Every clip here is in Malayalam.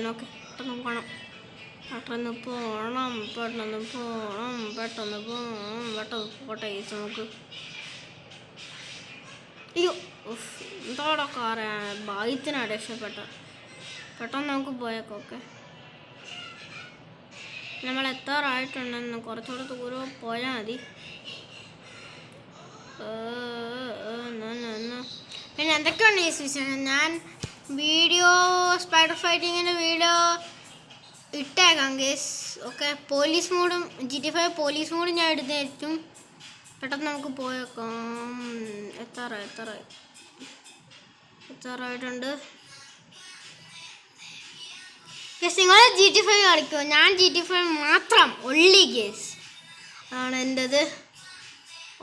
തന്നെ. ഓക്കെ, പെട്ടെന്ന് പോകണം, പെട്ടെന്ന് പോകണം, പെട്ടെന്ന് പോകണം, പെട്ടെന്ന് പോകണം, പെട്ടെന്ന് പോട്ടെ ഗൈസ് നമുക്ക്. അയ്യോ എന്തോടെ കാറ് ഭാഗ്യത്തിനാണ് രക്ഷപ്പെട്ട. പെട്ടെന്ന് നമുക്ക് പോയേക്കാം. ഓക്കെ, നമ്മൾ എത്താറായിട്ടുണ്ടെന്ന് കുറച്ചുകൂടെ ദൂരം പോയാൽ മതി. പിന്നെ എന്തൊക്കെയുണ്ട് ഈ വിശേഷം? ഞാൻ വീഡിയോ സ്പൈഡർ ഫൈറ്റിങ്ങിൻ്റെ വീഡിയോ ഇട്ടേക്കാം ഗേസ്. ഓക്കെ, പോലീസ് മോഡും GTA 5 പോലീസ് മോഡും ഞാൻ എടുത്തായിരിക്കും. പെട്ടെന്ന് നമുക്ക് പോയേക്കാം. എത്താറായിട്ടുണ്ട് ഗേസ്. നിങ്ങൾ GTA 5 കളിക്കുമോ? ഞാൻ GTA 5 മാത്രം ഒള്ളി ഗേസ് ആണ് എൻ്റെത്.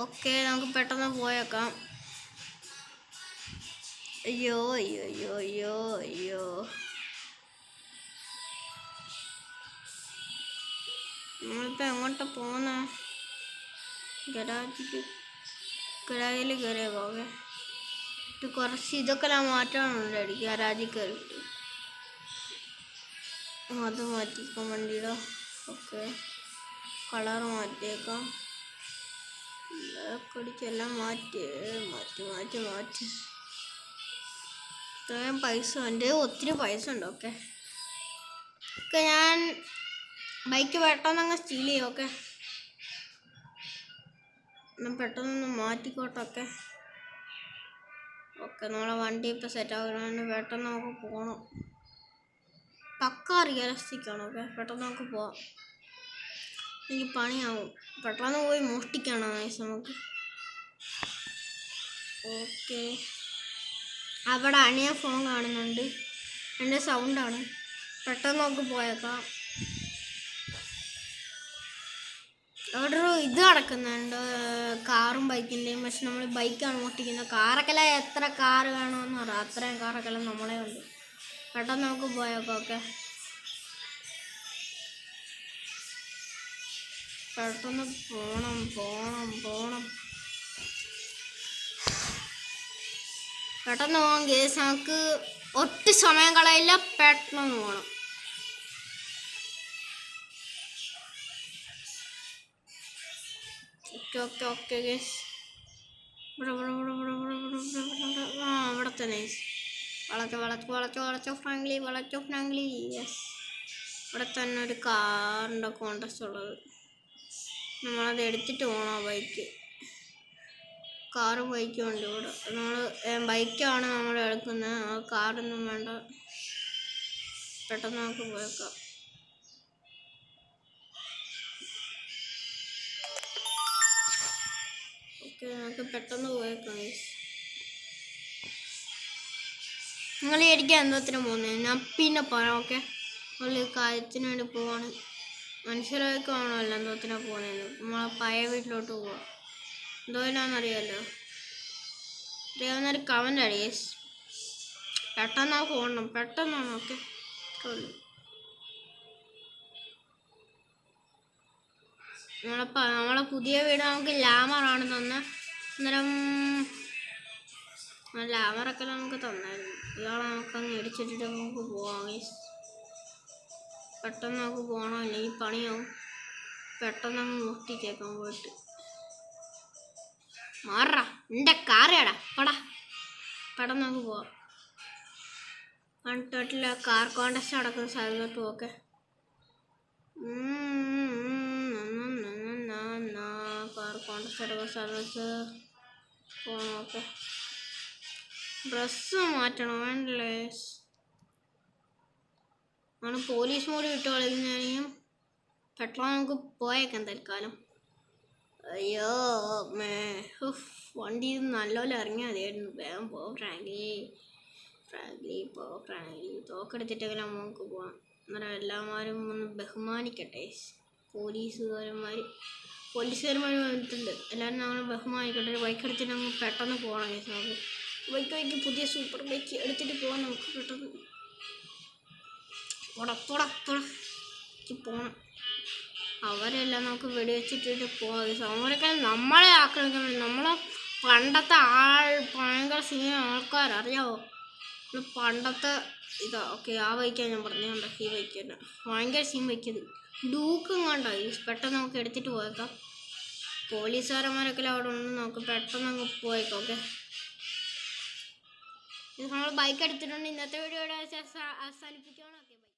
ഓക്കെ, നമുക്ക് പെട്ടെന്ന് പോയേക്കാം. അയ്യോ അയ്യോ അയ്യോ അയ്യോ അയ്യോ, നമ്മളിപ്പോൾ എങ്ങോട്ടാ പോകുന്ന? ഗരാജിൽ കയറിയ പോകെ കുറച്ച് ഇതൊക്കെ ഞാൻ മാറ്റാനുണ്ട്. ഗരാജിൽ കയറിയിട്ട് അത് മാറ്റിയേക്കാം വണ്ടിയുടെ. Okay, colour മാറ്റിയേക്കാം. കടിച്ചെല്ലാം മാറ്റി. ഇത്രയും പൈസ എൻ്റെ ഒത്തിരി പൈസ ഉണ്ട്. ഓക്കെ, ഞാൻ ബൈക്ക് പെട്ടെന്നങ്ങ് സ്റ്റീൽ ചെയ്യും. ഓക്കെ, പെട്ടെന്നൊന്ന് മാറ്റിക്കോട്ടെ. ഓക്കെ നമ്മളെ വണ്ടി ഇപ്പോൾ സെറ്റ് ആകുന്നതിന് പെട്ടെന്ന് നമുക്ക് പോകണം. പക്ക റിയലിസ്റ്റിക്കാണ്. ഓക്കെ, പെട്ടെന്ന് നമുക്ക് പോവാം. എനിക്ക് പണിയാവും. പെട്ടെന്ന് പോയി മോഷ്ടിക്കണം നൈസ് നമുക്ക്. ഓക്കെ, അവിടെ അണിയ ഫോൺ കാണുന്നുണ്ട്. എൻ്റെ സൗണ്ടാണ്. പെട്ടെന്ന് നമുക്ക് പോയേക്കാം. അവിടെ ഒരു ഇത് നടക്കുന്നുണ്ട്, കാറും ബൈക്കിൻ്റെയും. പക്ഷെ നമ്മൾ ബൈക്കാണ് ഓട്ടിക്കുന്നത്. കാറൊക്കെ എത്ര കാറ് വേണമെന്ന് പറയാം, അത്രയും കാറൊക്കെ നമ്മളെ ഉണ്ട്. പെട്ടെന്ന് നമുക്ക് പോയേക്കാം. ഓക്കെ, പെട്ടെന്ന് പോകണം. പെട്ടെന്ന് പോകാൻ കേസ്. നമുക്ക് ഒട്ടും സമയം കളയില്ല, പെട്ടെന്ന് പോകണം. ഓക്കെ ഗേസ്, ഇവിടെ തന്നെ വളച്ചോ ഫ്രാങ്ക്ലി. യെസ്, ഇവിടെ തന്നെ ഒരു കാറിൻ്റെ കോൺടെസ്റ്റ് ഉള്ളത്. നമ്മളത് എടുത്തിട്ട് പോകണം. ബൈക്ക്, കാറും ബൈക്കും ഉണ്ട് ഇവിടെ. നമ്മൾ ബൈക്കാണ് നമ്മൾ എടുക്കുന്നത്, ആ കാറൊന്നും വേണ്ട. പെട്ടെന്ന് നമുക്ക് പോയേക്കാം. ഓക്കെ, നമുക്ക് പെട്ടെന്ന് പോയേക്കാം. നിങ്ങൾ ശരിക്കും എന്തോത്തിനാണ് പോകുന്നത്? ഞാൻ പിന്നെ പറയാം. ഓക്കെ, നമ്മൾ കാര്യത്തിന് വേണ്ടി പോവാണ്. മനുഷ്യരൊക്കെ ആണല്ലോ എന്തോത്തിനാണ് പോകുന്നത്. നമ്മളെ പഴയ വീട്ടിലോട്ട് പോവാം. എന്തോനാന്നറിയാമല്ലോ, അറിയാവുന്നൊരു കമൻ്റ് അടിയേസ്. പെട്ടെന്ന് പോകണം, പെട്ടെന്നാണ്. ഓക്കെ, നമ്മളെ പുതിയ വീട് നമുക്ക് ലാമറാണ് തന്നെ. അന്നേരം ലാമറൊക്കെ നമുക്ക് തന്നായിരുന്നു. ഇയാളെ നമുക്കങ്ങ് ഇടിച്ചിട്ടിട്ട് നമുക്ക് പോവാം ഗൈസ്. പെട്ടെന്ന് നമുക്ക് പോകണം, അല്ലെങ്കിൽ പണിയാവും. പെട്ടെന്ന് അങ്ങ് മുട്ടിച്ചേക്കാൻ പോയിട്ട്. മാറാ എൻ്റെ കാറേടാ പടാ. പെട്ടെന്ന് നമുക്ക് പോവാം. കണ്ടിട്ടില്ല, കാർ കോൺടെസ്റ്റ് നടക്കുന്ന സ്ഥലത്തോട്ട്. ഓക്കെ, കാർ കോൺടെസ്റ്റ് നടക്കുന്ന സ്ഥലത്ത് പോകണം. ഓക്കെ, ഡ്രസ്സ് മാറ്റണം വേണ്ടല്ലേ. ആണ് പോലീസ് മോഡ് വിട്ട് കളിക്കുന്നതിനും പെട്ടെന്ന് നമുക്ക് പോയേക്കാം തൽക്കാലം. അയ്യോ വണ്ടി നല്ലപോലെ ഇറങ്ങിയാൽ മതിയായിരുന്നു. വേഗം പോകാം ഫ്രാങ്ക്ലി തോക്കെടുത്തിട്ടെങ്കിലും നമുക്ക് പോവാം. അന്നേരം എല്ലാവരും ഒന്ന് ബഹുമാനിക്കട്ടെ. പോലീസുകാരന്മാർ വന്നിട്ടുണ്ട്. എല്ലാവരും നമ്മൾ ബഹുമാനിക്കട്ടെ. ബൈക്ക് എടുത്തിട്ട് നമുക്ക് പെട്ടെന്ന് പോകണം. നമുക്ക് ബൈക്ക് പുതിയ സൂപ്പർ ബൈക്ക് എടുത്തിട്ട് പോകാൻ നമുക്ക് പെട്ടെന്ന് പോകണം. അവരെല്ലാം നമുക്ക് വെടിവെച്ചിട്ടിട്ട് പോകാം. അവരൊക്കെ നമ്മളെ ആക്രമിക്കാൻ. നമ്മളെ പണ്ടത്തെ ഭയങ്കര സീന ആൾക്കാരറിയാവോ? പണ്ടത്തെ ഇതാ ഓക്കെ, ആ ബൈക്കാണ് ഞാൻ പറഞ്ഞുകൊണ്ട്, ഈ ബൈക്ക് തന്നെ ഭയങ്കര സീൻ ബൈക്കത്. ഡൂക്കും കണ്ടോ, പെട്ടെന്ന് നമുക്ക് എടുത്തിട്ട് പോയേക്കാം. പോലീസുകാരന്മാരൊക്കെ അവിടെ ഉണ്ട്, നമുക്ക് പെട്ടെന്ന് അങ്ങ് പോയേക്കാം. ഓക്കെ, നമ്മൾ ബൈക്ക് എടുത്തിട്ടുണ്ട്. ഇന്നത്തെ വീഡിയോ അവസാനിപ്പിക്കുകയാണ്. Okay, by.